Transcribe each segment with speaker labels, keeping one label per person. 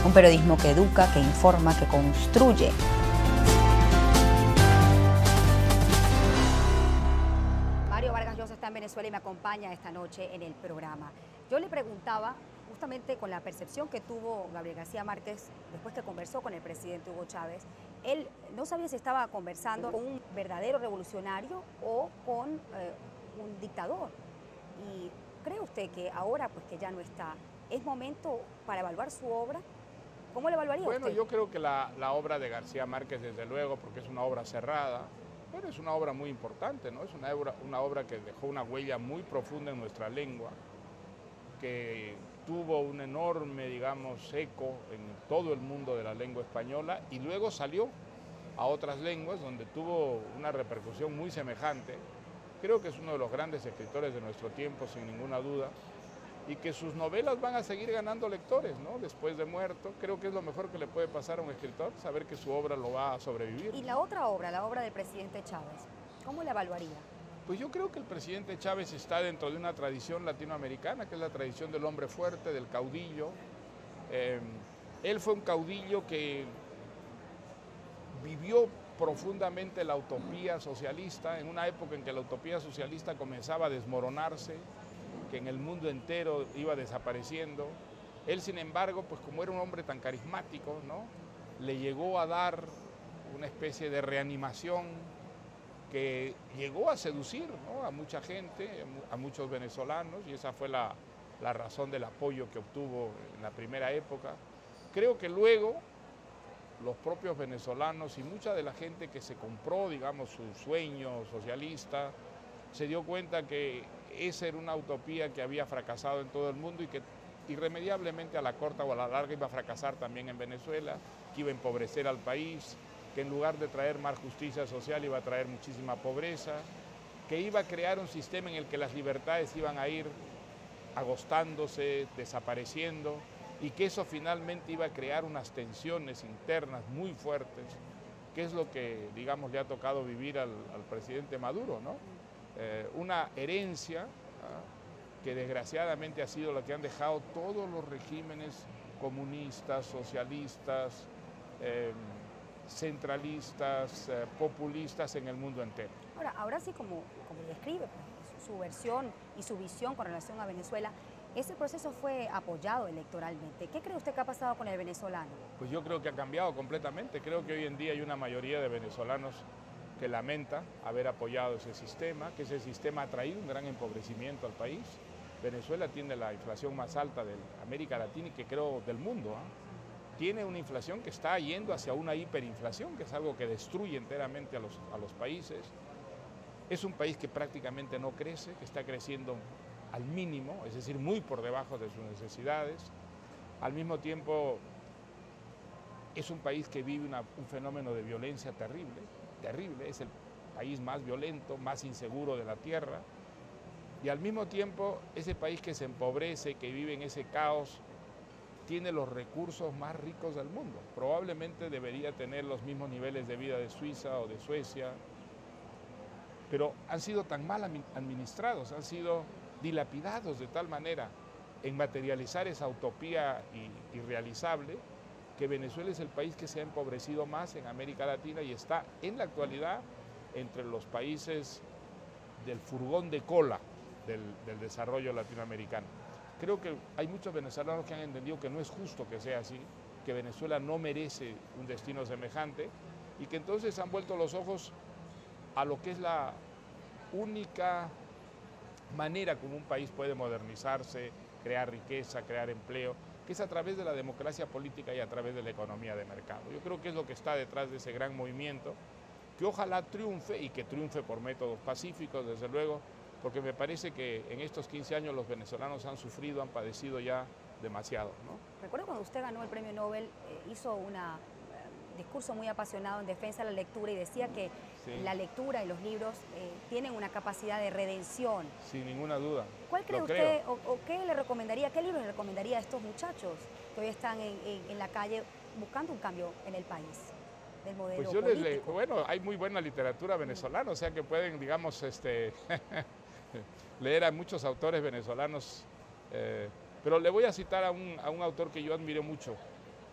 Speaker 1: Un periodismo que educa, que informa, que construye. Mario Vargas Llosa está en Venezuela y me acompaña esta noche en el programa. Yo le preguntaba, justamente con la percepción que tuvo Gabriel García Márquez después que conversó con el presidente Hugo Chávez, él no sabía si estaba conversando con un verdadero revolucionario o con un dictador. ¿Y cree usted que ahora, pues que ya no está, es momento para evaluar su obra? ¿Cómo la evaluaría usted?
Speaker 2: Bueno, yo creo que la obra de García Márquez, desde luego, porque es una obra cerrada, pero es una obra muy importante, ¿no? Es una obra que dejó una huella muy profunda en nuestra lengua, que tuvo un enorme, digamos, eco en todo el mundo de la lengua española y luego salió a otras lenguas donde tuvo una repercusión muy semejante. Creo que es uno de los grandes escritores de nuestro tiempo, sin ninguna duda, y que sus novelas van a seguir ganando lectores, ¿no? Después de muerto. Creo que es lo mejor que le puede pasar a un escritor, saber que su obra lo va a sobrevivir.
Speaker 1: Y la otra obra, la obra del presidente Chávez, ¿cómo la evaluaría?
Speaker 2: Pues yo creo que el presidente Chávez está dentro de una tradición latinoamericana, que es la tradición del hombre fuerte, del caudillo. Él fue un caudillo que vivió profundamente la utopía socialista, en una época en que la utopía socialista comenzaba a desmoronarse, que en el mundo entero iba desapareciendo. Él, sin embargo, pues como era un hombre tan carismático, ¿no?, le llegó a dar una especie de reanimación que llegó a seducir, ¿no?, a mucha gente, a muchos venezolanos, y esa fue la razón del apoyo que obtuvo en la primera época. Creo que luego los propios venezolanos y mucha de la gente que se compró, digamos, su sueño socialista, se dio cuenta que esa era una utopía que había fracasado en todo el mundo y que irremediablemente a la corta o a la larga iba a fracasar también en Venezuela, que iba a empobrecer al país, que en lugar de traer más justicia social iba a traer muchísima pobreza, que iba a crear un sistema en el que las libertades iban a ir agostándose, desapareciendo, y que eso finalmente iba a crear unas tensiones internas muy fuertes, que es lo que, digamos, le ha tocado vivir al presidente Maduro, ¿no? Una herencia que desgraciadamente ha sido la que han dejado todos los regímenes comunistas, socialistas, centralistas, populistas en el mundo entero.
Speaker 1: Ahora sí, como describe pues, su versión y su visión con relación a Venezuela, ese proceso fue apoyado electoralmente. ¿Qué cree usted que ha pasado con el venezolano?
Speaker 2: Pues yo creo que ha cambiado completamente. Creo que hoy en día hay una mayoría de venezolanos que lamenta haber apoyado ese sistema, que ese sistema ha traído un gran empobrecimiento al país. Venezuela tiene la inflación más alta de América Latina y que creo del mundo, ¿eh? Tiene una inflación que está yendo hacia una hiperinflación, que es algo que destruye enteramente a los países. Es un país que prácticamente no crece, que está creciendo al mínimo, es decir, muy por debajo de sus necesidades. Al mismo tiempo, es un país que vive un fenómeno de violencia terrible, es el país más violento, más inseguro de la tierra, y al mismo tiempo ese país que se empobrece, que vive en ese caos, tiene los recursos más ricos del mundo. Probablemente debería tener los mismos niveles de vida de Suiza o de Suecia, pero han sido tan mal administrados, han sido dilapidados de tal manera en materializar esa utopía irrealizable, que Venezuela es el país que se ha empobrecido más en América Latina y está en la actualidad entre los países del furgón de cola del desarrollo latinoamericano. Creo que hay muchos venezolanos que han entendido que no es justo que sea así, que Venezuela no merece un destino semejante y que entonces han vuelto los ojos a lo que es la única manera como un país puede modernizarse, crear riqueza, crear empleo, que es a través de la democracia política y a través de la economía de mercado. Yo creo que es lo que está detrás de ese gran movimiento, que ojalá triunfe y que triunfe por métodos pacíficos, desde luego, porque me parece que en estos 15 años los venezolanos han sufrido, han padecido ya demasiado, ¿no?
Speaker 1: Recuerdo cuando usted ganó el premio Nobel, hizo un discurso muy apasionado en defensa de la lectura y decía que sí, la lectura y los libros tienen una capacidad de redención.
Speaker 2: Sin ninguna duda.
Speaker 1: ¿Cuál cree usted o qué le recomendaría, qué libros le recomendaría a estos muchachos que hoy están en la calle buscando un cambio en el país? Del modelo
Speaker 2: pues yo
Speaker 1: político.
Speaker 2: Bueno, hay muy buena literatura venezolana, o sea que pueden, digamos, leer a muchos autores venezolanos, pero le voy a citar a un autor que yo admiro mucho,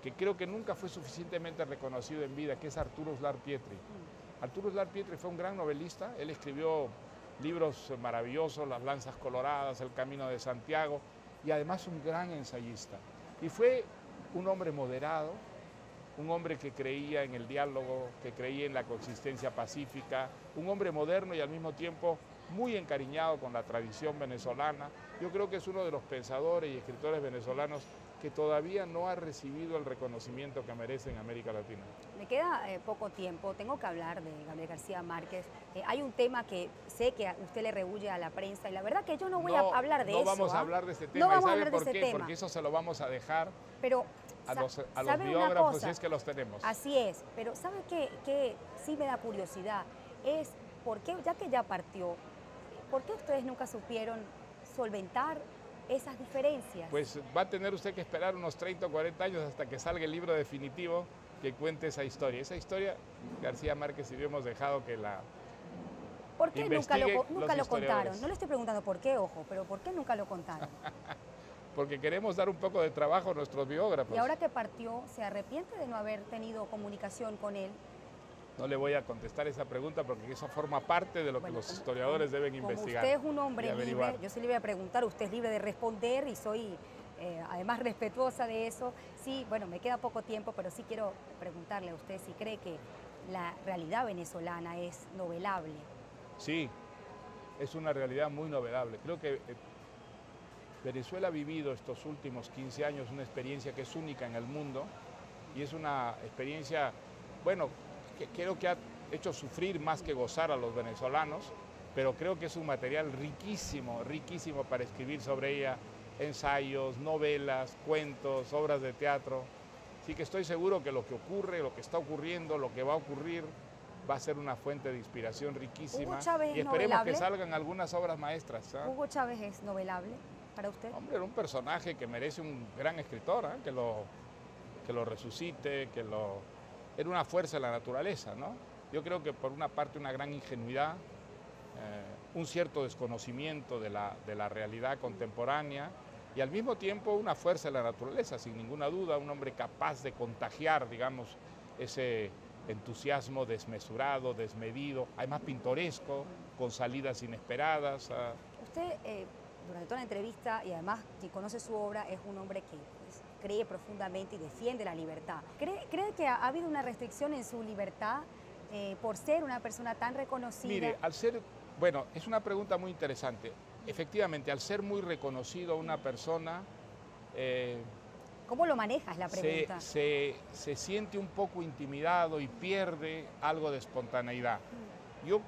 Speaker 2: que creo que nunca fue suficientemente reconocido en vida, que es Arturo Uslar Pietri. Arturo Uslar Pietri fue un gran novelista, él escribió libros maravillosos, Las Lanzas Coloradas, El Camino de Santiago, y además un gran ensayista. Y fue un hombre moderado, un hombre que creía en el diálogo, que creía en la coexistencia pacífica, un hombre moderno y al mismo tiempo muy encariñado con la tradición venezolana. Yo creo que es uno de los pensadores y escritores venezolanos que todavía no ha recibido el reconocimiento que merece en América Latina.
Speaker 1: Me queda poco tiempo, tengo que hablar de Gabriel García Márquez. Hay un tema que sé que a usted le rehuye a la prensa y la verdad que yo no voy a hablar de eso.
Speaker 2: No vamos a hablar de ese tema.
Speaker 1: No vamos
Speaker 2: ¿Y
Speaker 1: a hablar de
Speaker 2: por
Speaker 1: ese
Speaker 2: qué?
Speaker 1: tema.
Speaker 2: Porque eso se lo vamos a dejar
Speaker 1: pero,
Speaker 2: a los
Speaker 1: ¿sabe
Speaker 2: biógrafos,
Speaker 1: una cosa?
Speaker 2: si es que los tenemos.
Speaker 1: Así es, pero ¿sabe qué sí me da curiosidad? Es por qué, ya que ya partió, ¿por qué ustedes nunca supieron solventar esas diferencias?
Speaker 2: Pues va a tener usted que esperar unos 30 o 40 años hasta que salga el libro definitivo que cuente esa historia. Esa historia, García Márquez y yo hemos dejado que la
Speaker 1: ¿Por qué nunca lo contaron? No le
Speaker 2: historiadores.
Speaker 1: estoy preguntando por qué, ojo, pero ¿por qué nunca lo contaron?
Speaker 2: Porque queremos dar un poco de trabajo a nuestros biógrafos.
Speaker 1: Y ahora que partió, ¿se arrepiente de no haber tenido comunicación con él?
Speaker 2: No le voy a contestar esa pregunta porque eso forma parte de lo que los historiadores deben investigar.
Speaker 1: Usted es un hombre
Speaker 2: y averiguar.
Speaker 1: libre, yo sí le voy a preguntar, usted es libre de responder y soy además respetuosa de eso. Sí, bueno, me queda poco tiempo, pero sí quiero preguntarle a usted si cree que la realidad venezolana es novelable.
Speaker 2: Sí, es una realidad muy novelable. Creo que Venezuela ha vivido estos últimos 15 años una experiencia que es única en el mundo y es una experiencia, bueno, que creo que ha hecho sufrir más que gozar a los venezolanos, pero creo que es un material riquísimo, riquísimo para escribir sobre ella, ensayos, novelas, cuentos, obras de teatro. Así que estoy seguro que lo que ocurre, lo que está ocurriendo, lo que va a ocurrir, va a ser una fuente de inspiración riquísima.
Speaker 1: ¿Hugo Chávez es
Speaker 2: y esperemos
Speaker 1: novelable?
Speaker 2: que salgan algunas obras maestras. ¿Ah?
Speaker 1: ¿Hugo Chávez es novelable para usted?
Speaker 2: Hombre, era un personaje que merece un gran escritor, ¿eh? que lo resucite, era una fuerza de la naturaleza, ¿no? Yo creo que por una parte una gran ingenuidad, un cierto desconocimiento de la realidad contemporánea y al mismo tiempo una fuerza de la naturaleza, sin ninguna duda, un hombre capaz de contagiar, digamos, ese entusiasmo desmesurado, desmedido, además pintoresco, con salidas inesperadas.
Speaker 1: Usted, durante toda la entrevista, y además quien conoce su obra, es un hombre que pues, cree profundamente y defiende la libertad. ¿Cree que ha habido una restricción en su libertad por ser una persona tan reconocida?
Speaker 2: Mire, bueno, es una pregunta muy interesante. Efectivamente, al ser muy reconocido una persona...
Speaker 1: ¿Cómo lo manejas la pregunta?
Speaker 2: Se siente un poco intimidado y pierde algo de espontaneidad. Yo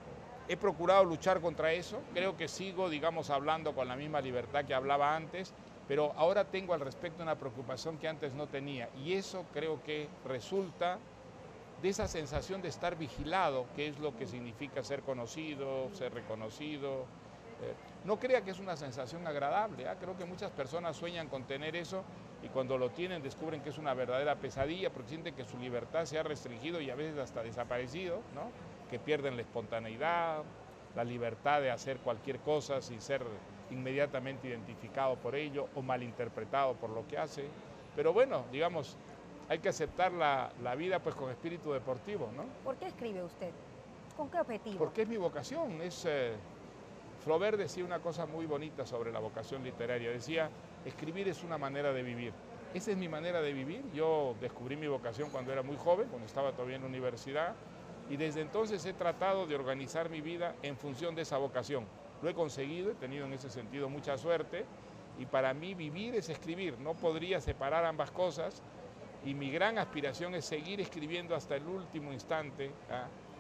Speaker 2: he procurado luchar contra eso, creo que sigo, digamos, hablando con la misma libertad que hablaba antes, pero ahora tengo al respecto una preocupación que antes no tenía y eso creo que resulta de esa sensación de estar vigilado, que es lo que significa ser conocido, ser reconocido. No crea que es una sensación agradable, ¿eh? Creo que muchas personas sueñan con tener eso y cuando lo tienen descubren que es una verdadera pesadilla porque sienten que su libertad se ha restringido y a veces hasta desaparecido, ¿no? Que pierden la espontaneidad, la libertad de hacer cualquier cosa sin ser inmediatamente identificado por ello o malinterpretado por lo que hace. Pero bueno, digamos, hay que aceptar la vida pues con espíritu deportivo, ¿no?
Speaker 1: ¿Por qué escribe usted? ¿Con qué objetivo?
Speaker 2: Porque es mi vocación. Flaubert decía una cosa muy bonita sobre la vocación literaria. Decía, escribir es una manera de vivir. Esa es mi manera de vivir. Yo descubrí mi vocación cuando era muy joven, cuando estaba todavía en la universidad, y desde entonces he tratado de organizar mi vida en función de esa vocación. Lo he conseguido, he tenido en ese sentido mucha suerte, y para mí vivir es escribir. No podría separar ambas cosas, y mi gran aspiración es seguir escribiendo hasta el último instante. ¿Eh?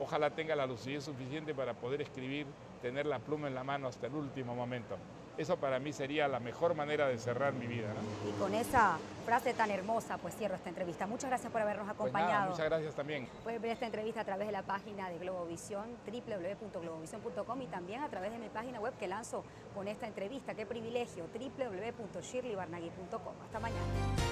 Speaker 2: Ojalá tenga la lucidez suficiente para poder escribir, tener la pluma en la mano hasta el último momento. Eso para mí sería la mejor manera de cerrar mi vida, ¿no?
Speaker 1: Y con esa frase tan hermosa, pues cierro esta entrevista. Muchas gracias por habernos acompañado.
Speaker 2: Pues nada, muchas gracias también.
Speaker 1: Puedes ver esta entrevista a través de la página de Globovisión, www.globovision.com y también a través de mi página web que lanzo con esta entrevista. ¡Qué privilegio! www.shirleybarnagui.com. Hasta mañana.